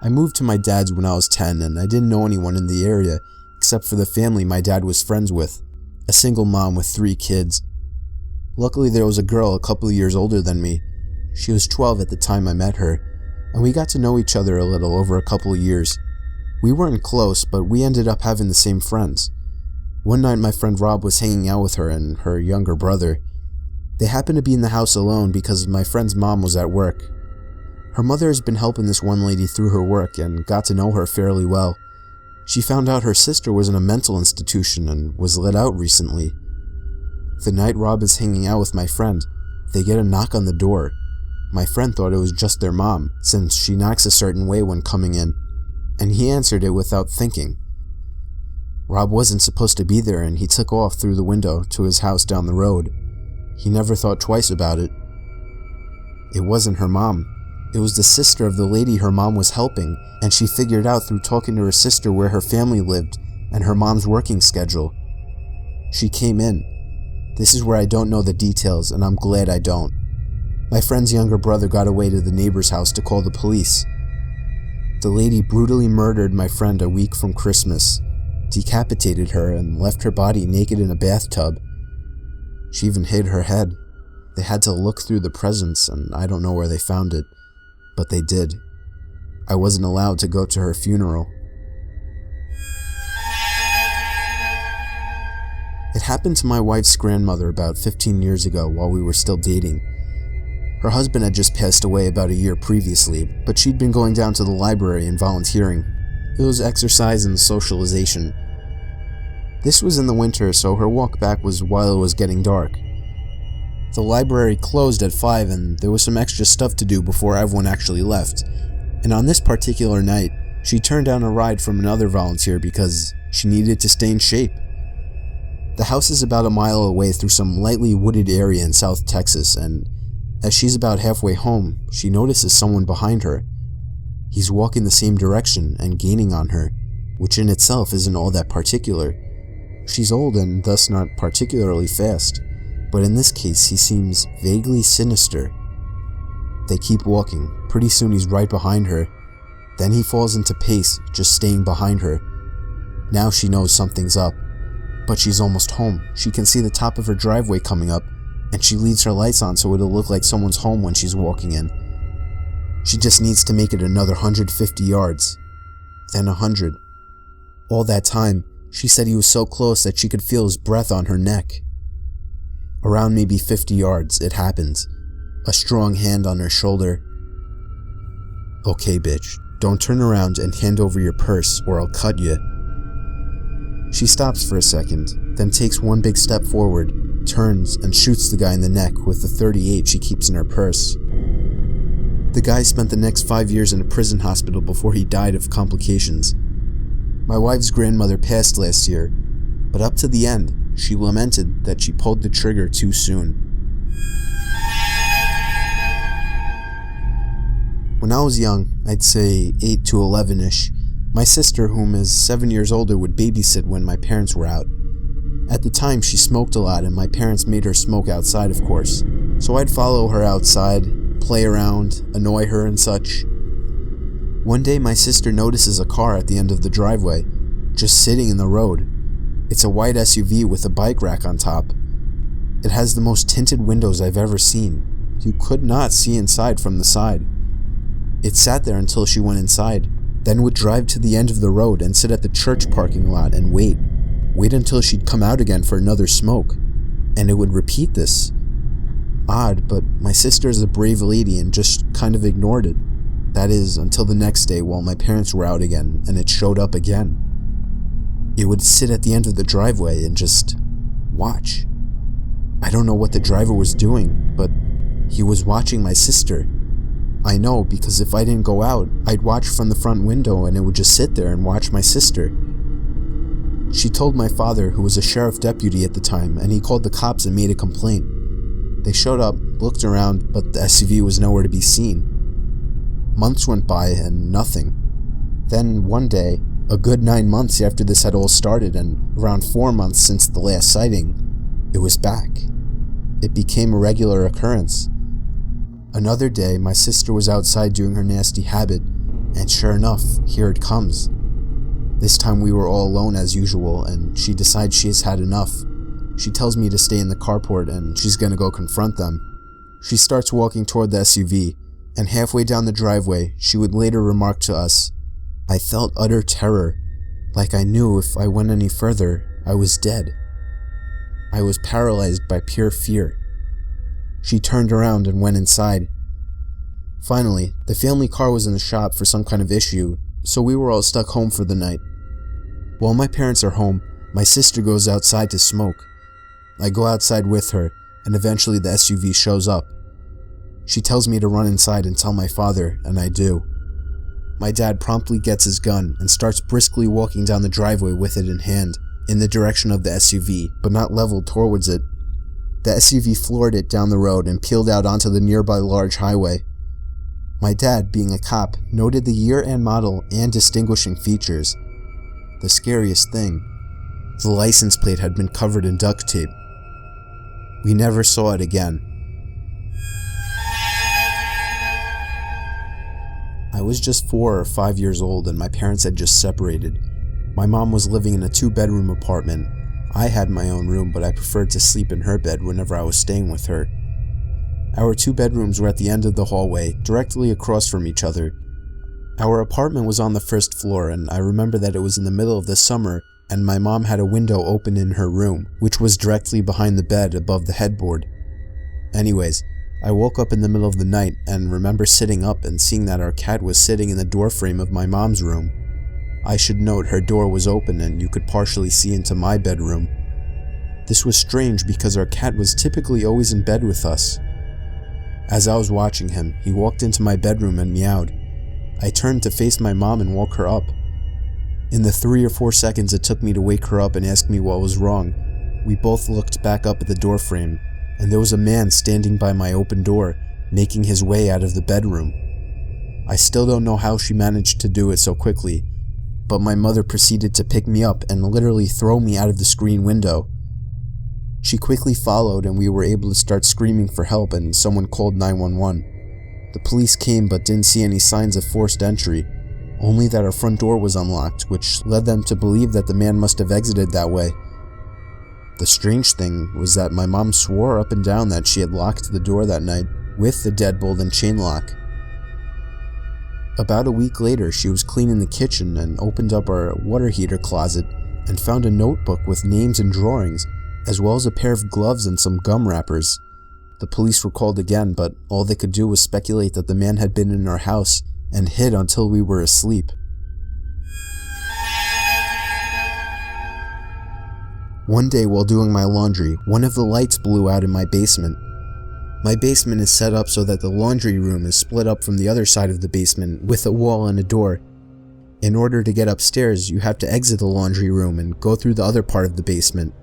I moved to my dad's when I was 10 and I didn't know anyone in the area except for the family my dad was friends with, a single mom with 3 kids. Luckily there was a girl a couple of years older than me. She was 12 at the time I met her, and we got to know each other a little over a couple of years. We weren't close, but we ended up having the same friends. One night my friend Rob was hanging out with her and her younger brother. They happened to be in the house alone because my friend's mom was at work. Her mother has been helping this one lady through her work and got to know her fairly well. She found out her sister was in a mental institution and was let out recently. The night Rob is hanging out with my friend, they get a knock on the door. My friend thought it was just their mom, since she knocks a certain way when coming in, and he answered it without thinking. Rob wasn't supposed to be there and he took off through the window to his house down the road. He never thought twice about it. It wasn't her mom. It was the sister of the lady her mom was helping, and she figured out through talking to her sister where her family lived and her mom's working schedule. She came in. This is where I don't know the details, and I'm glad I don't. My friend's younger brother got away to the neighbor's house to call the police. The lady brutally murdered my friend a week from Christmas, decapitated her, and left her body naked in a bathtub. She even hid her head. They had to look through the presents, and I don't know where they found it. But they did. I wasn't allowed to go to her funeral. It happened to my wife's grandmother about 15 years ago while we were still dating. Her husband had just passed away about a year previously, but she'd been going down to the library and volunteering. It was exercise and socialization. This was in the winter, so her walk back was while it was getting dark. The library closed at 5 and there was some extra stuff to do before everyone actually left. And on this particular night, she turned down a ride from another volunteer because she needed to stay in shape. The house is about a mile away through some lightly wooded area in South Texas, and as she's about halfway home, she notices someone behind her. He's walking the same direction and gaining on her, which in itself isn't all that particular. She's old and thus not particularly fast, but in this case he seems vaguely sinister. They keep walking. Pretty soon he's right behind her. Then he falls into pace, just staying behind her. Now she knows something's up. But she's almost home. She can see the top of her driveway coming up, and she leaves her lights on so it'll look like someone's home when she's walking in. She just needs to make it another 150 yards. Then 100. All that time, she said he was so close that she could feel his breath on her neck. Around maybe 50 yards, it happens. A strong hand on her shoulder. "Okay, bitch, don't turn around and hand over your purse or I'll cut you." She stops for a second, then takes one big step forward, turns and shoots the guy in the neck with the .38 she keeps in her purse. The guy spent the next 5 years in a prison hospital before he died of complications. My wife's grandmother passed last year, but up to the end, she lamented that she pulled the trigger too soon. When I was young, I'd say 8 to 11-ish, my sister, whom is 7 years older, would babysit when my parents were out. At the time, she smoked a lot and my parents made her smoke outside, of course. So I'd follow her outside, play around, annoy her and such. One day my sister notices a car at the end of the driveway, just sitting in the road. It's a white SUV with a bike rack on top. It has the most tinted windows I've ever seen. You could not see inside from the side. It sat there until she went inside, then would drive to the end of the road and sit at the church parking lot and wait until she'd come out again for another smoke, and it would repeat this. Odd, but my sister is a brave lady and just kind of ignored it. That is, until the next day while my parents were out again and it showed up again. It would sit at the end of the driveway and just watch. I don't know what the driver was doing, but he was watching my sister. I know because if I didn't go out, I'd watch from the front window and it would just sit there and watch my sister. She told my father, who was a sheriff deputy at the time, and he called the cops and made a complaint. They showed up, looked around, but the SUV was nowhere to be seen. Months went by and nothing. Then one day, a good 9 months after this had all started and around 4 months since the last sighting, it was back. It became a regular occurrence. Another day, my sister was outside doing her nasty habit, And sure enough, here it comes. This time we were all alone as usual, and she decides she has had enough. She tells me to stay in the carport and she's gonna go confront them. She starts walking toward the SUV, and halfway down the driveway, she would later remark to us, "I felt utter terror, like I knew if I went any further, I was dead. I was paralyzed by pure fear." She turned around and went inside. Finally, the family car was in the shop for some kind of issue, so we were all stuck home for the night. While my parents are home, my sister goes outside to smoke. I go outside with her, and eventually the SUV shows up. She tells me to run inside and tell my father, and I do. My dad promptly gets his gun and starts briskly walking down the driveway with it in hand, in the direction of the SUV, but not leveled towards it. The SUV floored it down the road and peeled out onto the nearby large highway. My dad, being a cop, noted the year and model and distinguishing features. The scariest thing, the license plate had been covered in duct tape. We never saw it again. I was just 4 or 5 years old and my parents had just separated. My mom was living in a 2-bedroom apartment. I had my own room, but I preferred to sleep in her bed whenever I was staying with her. Our 2 bedrooms were at the end of the hallway, directly across from each other. Our apartment was on the first floor, and I remember that it was in the middle of the summer, and my mom had a window open in her room, which was directly behind the bed above the headboard. Anyways, I woke up in the middle of the night and remember sitting up and seeing that our cat was sitting in the doorframe of my mom's room. I should note her door was open and you could partially see into my bedroom. This was strange because our cat was typically always in bed with us. As I was watching him, he walked into my bedroom and meowed. I turned to face my mom and woke her up. In the 3 or 4 seconds it took me to wake her up and ask me what was wrong, we both looked back up at the doorframe, and there was a man standing by my open door, making his way out of the bedroom. I still don't know how she managed to do it so quickly, but my mother proceeded to pick me up and literally throw me out of the screen window. She quickly followed and we were able to start screaming for help and someone called 911. The police came but didn't see any signs of forced entry, only that our front door was unlocked, which led them to believe that the man must have exited that way. The strange thing was that my mom swore up and down that she had locked the door that night with the deadbolt and chain lock. About a week later, she was cleaning the kitchen and opened up our water heater closet and found a notebook with names and drawings, as well as a pair of gloves and some gum wrappers. The police were called again, but all they could do was speculate that the man had been in our house and hid until we were asleep. One day while doing my laundry, one of the lights blew out in my basement. My basement is set up so that the laundry room is split up from the other side of the basement with a wall and a door. In order to get upstairs, you have to exit the laundry room and go through the other part of the basement.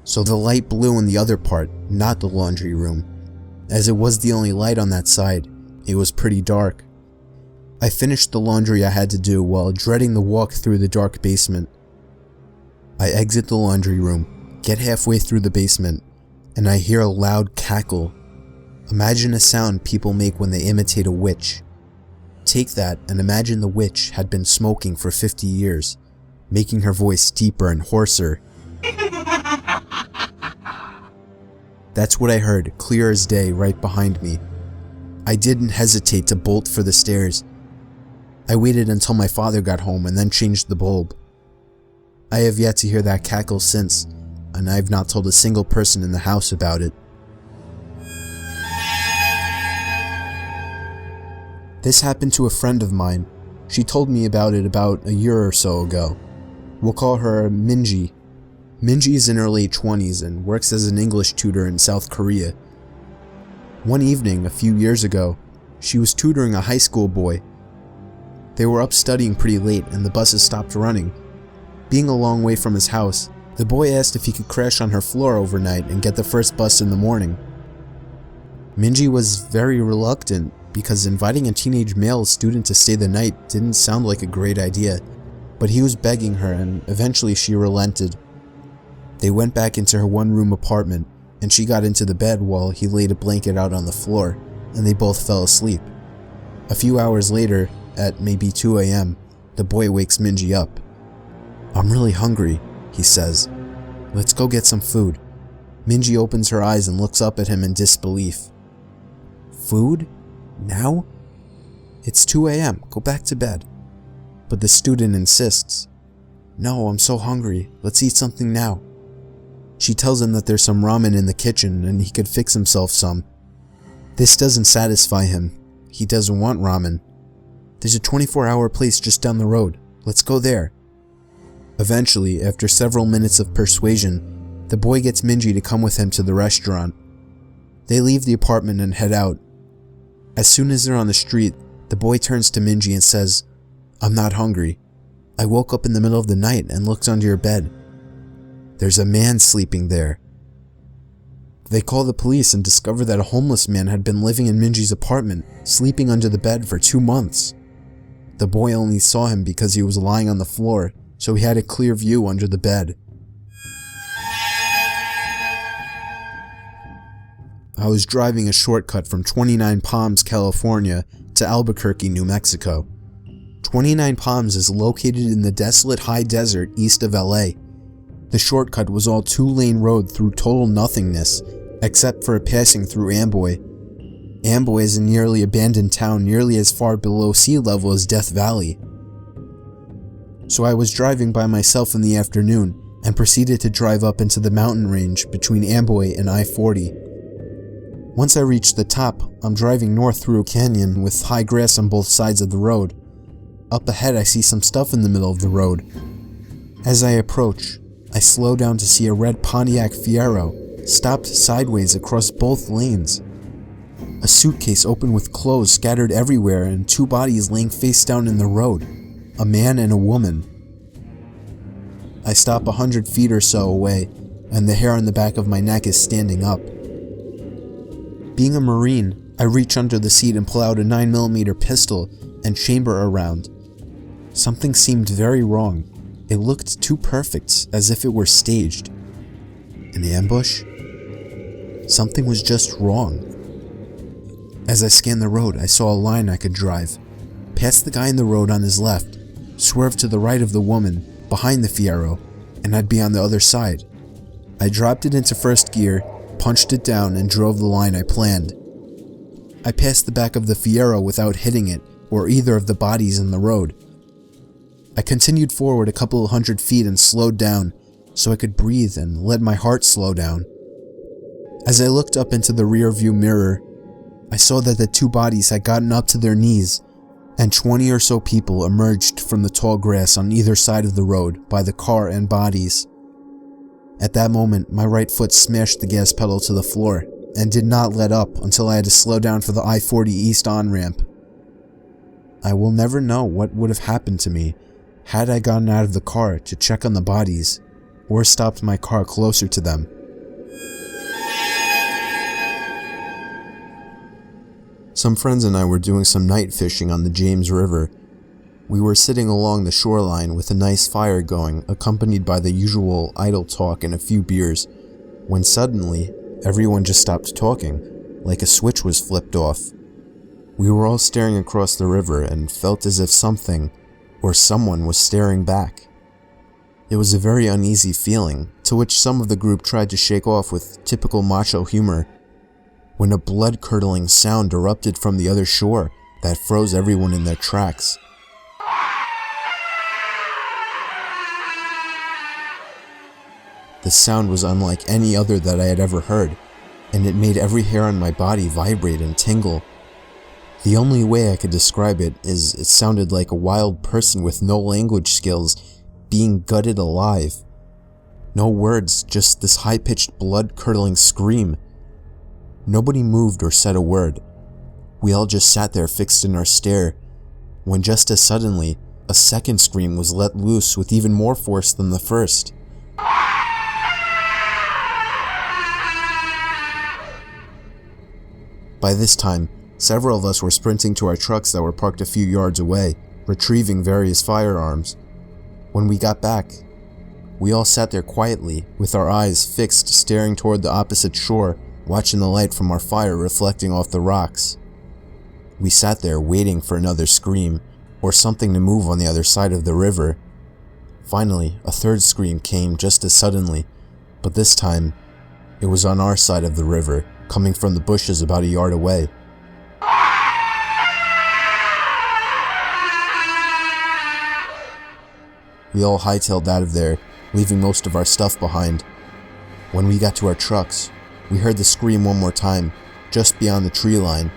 So the light blew in the other part, not the laundry room. As it was the only light on that side, it was pretty dark. I finished the laundry I had to do while dreading the walk through the dark basement. I exit the laundry room, get halfway through the basement, and I hear a loud cackle. Imagine a sound people make when they imitate a witch. Take that and imagine the witch had been smoking for 50 years, making her voice deeper and hoarser. That's what I heard, clear as day, right behind me. I didn't hesitate to bolt for the stairs. I waited until my father got home and then changed the bulb. I have yet to hear that cackle since, and I have not told a single person in the house about it. This happened to a friend of mine. She told me about it about a year or so ago. We'll call her Minji. Minji is in her late 20s and works as an English tutor in South Korea. One evening, a few years ago, she was tutoring a high school boy. They were up studying pretty late and the buses stopped running. Being a long way from his house, the boy asked if he could crash on her floor overnight and get the first bus in the morning. Minji was very reluctant because inviting a teenage male student to stay the night didn't sound like a great idea, but he was begging her and eventually she relented. They went back into her one-room apartment and she got into the bed while he laid a blanket out on the floor and they both fell asleep. A few hours later, at maybe 2 a.m., the boy wakes Minji up. "I'm really hungry," he says. "Let's go get some food." Minji opens her eyes and looks up at him in disbelief. "Food? Now? It's 2 a.m., go back to bed." But the student insists. "No, I'm so hungry, let's eat something now." She tells him that there's some ramen in the kitchen and he could fix himself some. This doesn't satisfy him. He doesn't want ramen. "There's a 24-hour place just down the road. Let's go there." Eventually, after several minutes of persuasion, the boy gets Minji to come with him to the restaurant. They leave the apartment and head out. As soon as they're on the street, the boy turns to Minji and says, "I'm not hungry. I woke up in the middle of the night and looked under your bed. There's a man sleeping there." They call the police and discover that a homeless man had been living in Minji's apartment, sleeping under the bed for 2 months. The boy only saw him because he was lying on the floor, so he had a clear view under the bed. I was driving a shortcut from 29 Palms, California to Albuquerque, New Mexico. 29 Palms is located in the desolate high desert east of LA. The shortcut was all 2-lane road through total nothingness, except for a passing through Amboy. Amboy is a nearly abandoned town nearly as far below sea level as Death Valley. So I was driving by myself in the afternoon and proceeded to drive up into the mountain range between Amboy and I-40. Once I reached the top, I'm driving north through a canyon with high grass on both sides of the road. Up ahead I see some stuff in the middle of the road. As I approach, I slow down to see a red Pontiac Fiero stopped sideways across both lanes. A suitcase open with clothes scattered everywhere and 2 bodies laying face down in the road, a man and a woman. I stop 100 feet or so away, and the hair on the back of my neck is standing up. Being a Marine, I reach under the seat and pull out a 9mm pistol and chamber a round. Something seemed very wrong. It looked too perfect, as if it were staged. An ambush? Something was just wrong. As I scanned the road, I saw a line I could drive. Past the guy in the road on his left, swerve to the right of the woman, behind the Fiero, and I'd be on the other side. I dropped it into first gear, punched it down, and drove the line I planned. I passed the back of the Fiero without hitting it, or either of the bodies in the road. I continued forward a couple of 100 feet and slowed down, so I could breathe and let my heart slow down. As I looked up into the rear view mirror, I saw that the 2 bodies had gotten up to their knees, and 20 or so people emerged from the tall grass on either side of the road by the car and bodies. At that moment, my right foot smashed the gas pedal to the floor and did not let up until I had to slow down for the I-40 East on-ramp. I will never know what would have happened to me had I gotten out of the car to check on the bodies or stopped my car closer to them. Some friends and I were doing some night fishing on the James River. We were sitting along the shoreline with a nice fire going, accompanied by the usual idle talk and a few beers, when suddenly, everyone just stopped talking, like a switch was flipped off. We were all staring across the river and felt as if something, or someone, was staring back. It was a very uneasy feeling, to which some of the group tried to shake off with typical macho humor, when a blood-curdling sound erupted from the other shore that froze everyone in their tracks. The sound was unlike any other that I had ever heard, and it made every hair on my body vibrate and tingle. The only way I could describe it is it sounded like a wild person with no language skills being gutted alive. No words, just this high-pitched, blood-curdling scream. Nobody moved or said a word. We all just sat there fixed in our stare, when just as suddenly, a second scream was let loose with even more force than the first. By this time, several of us were sprinting to our trucks that were parked a few yards away, retrieving various firearms. When we got back, we all sat there quietly, with our eyes fixed staring toward the opposite shore, watching the light from our fire reflecting off the rocks. We sat there waiting for another scream, or something to move on the other side of the river. Finally, a third scream came just as suddenly, but this time, it was on our side of the river, coming from the bushes about a yard away. We all hightailed out of there, leaving most of our stuff behind. When we got to our trucks, we heard the scream one more time, just beyond the tree line.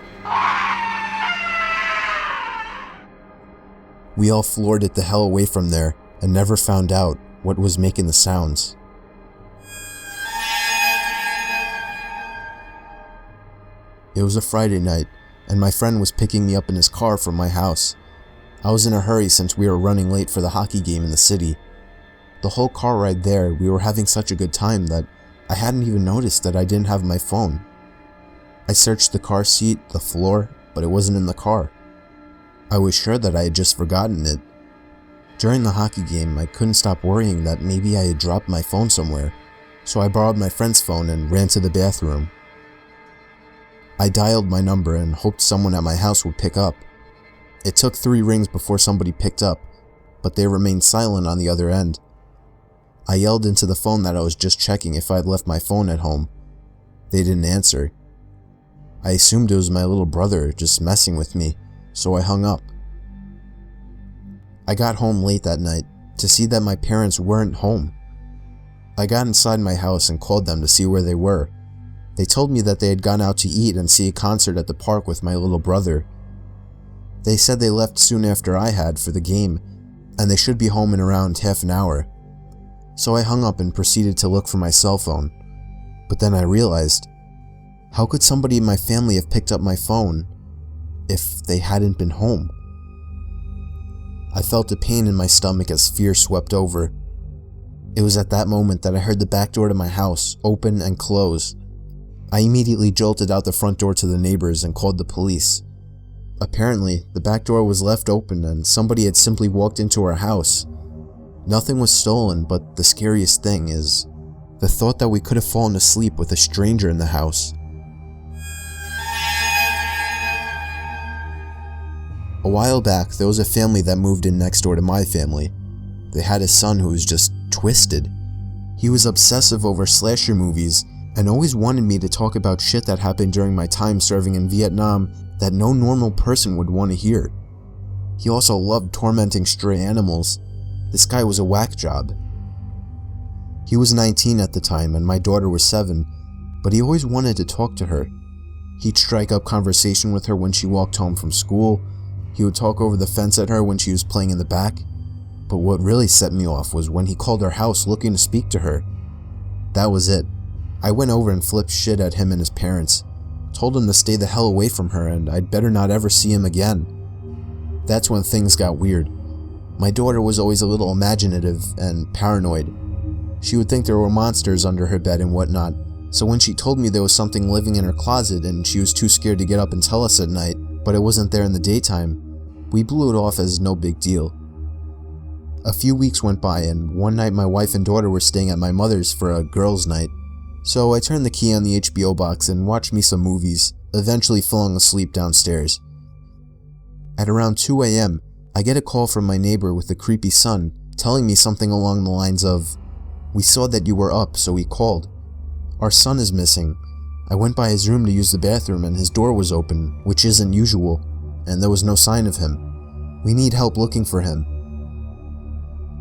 We all floored it the hell away from there and never found out what was making the sounds. It was a Friday night, and my friend was picking me up in his car from my house. I was in a hurry since we were running late for the hockey game in the city. The whole car ride there, we were having such a good time that I hadn't even noticed that I didn't have my phone. I searched the car seat, the floor, but it wasn't in the car. I was sure that I had just forgotten it. During the hockey game, I couldn't stop worrying that maybe I had dropped my phone somewhere, so I borrowed my friend's phone and ran to the bathroom. I dialed my number and hoped someone at my house would pick up. It took 3 rings before somebody picked up, but they remained silent on the other end. I yelled into the phone that I was just checking if I had left my phone at home. They didn't answer. I assumed it was my little brother just messing with me, so I hung up. I got home late that night to see that my parents weren't home. I got inside my house and called them to see where they were. They told me that they had gone out to eat and see a concert at the park with my little brother. They said they left soon after I had for the game, and they should be home in around half an hour. So I hung up and proceeded to look for my cell phone. But then I realized, how could somebody in my family have picked up my phone if they hadn't been home? I felt a pain in my stomach as fear swept over. It was at that moment that I heard the back door to my house open and close. I immediately jolted out the front door to the neighbors and called the police. Apparently, the back door was left open and somebody had simply walked into our house. Nothing was stolen, but the scariest thing is the thought that we could have fallen asleep with a stranger in the house. A while back, there was a family that moved in next door to my family. They had a son who was just twisted. He was obsessive over slasher movies and always wanted me to talk about shit that happened during my time serving in Vietnam that no normal person would want to hear. He also loved tormenting stray animals. This guy was a whack job. He was 19 at the time and my daughter was 7, but he always wanted to talk to her. He'd strike up conversation with her when she walked home from school. He would talk over the fence at her when she was playing in the back. But what really set me off was when he called our house looking to speak to her. That was it. I went over and flipped shit at him and his parents, told him to stay the hell away from her and I'd better not ever see him again. That's when things got weird. My daughter was always a little imaginative and paranoid. She would think there were monsters under her bed and whatnot, so when she told me there was something living in her closet and she was too scared to get up and tell us at night, but it wasn't there in the daytime, we blew it off as no big deal. A few weeks went by and one night my wife and daughter were staying at my mother's for a girls' night. So I turned the key on the HBO box and watched me some movies, eventually falling asleep downstairs. At around 2 a.m., I get a call from my neighbor with a creepy son telling me something along the lines of, "We saw that you were up, so we called. Our son is missing. I went by his room to use the bathroom and his door was open, which isn't usual, and there was no sign of him. We need help looking for him."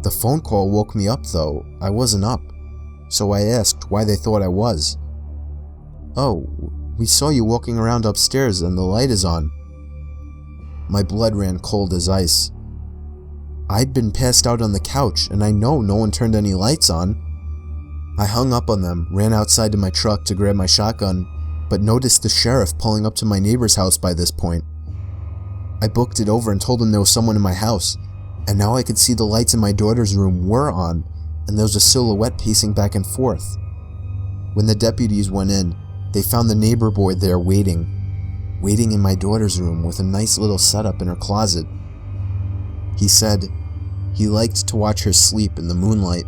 The phone call woke me up though. I wasn't up. So I asked why they thought I was. "Oh, we saw you walking around upstairs and the light is on." My blood ran cold as ice. I'd been passed out on the couch and I know no one turned any lights on. I hung up on them, ran outside to my truck to grab my shotgun, but noticed the sheriff pulling up to my neighbor's house by this point. I booked it over and told him there was someone in my house, and now I could see the lights in my daughter's room were on, and there was a silhouette pacing back and forth. When the deputies went in, they found the neighbor boy there waiting in my daughter's room with a nice little setup in her closet. He said he liked to watch her sleep in the moonlight.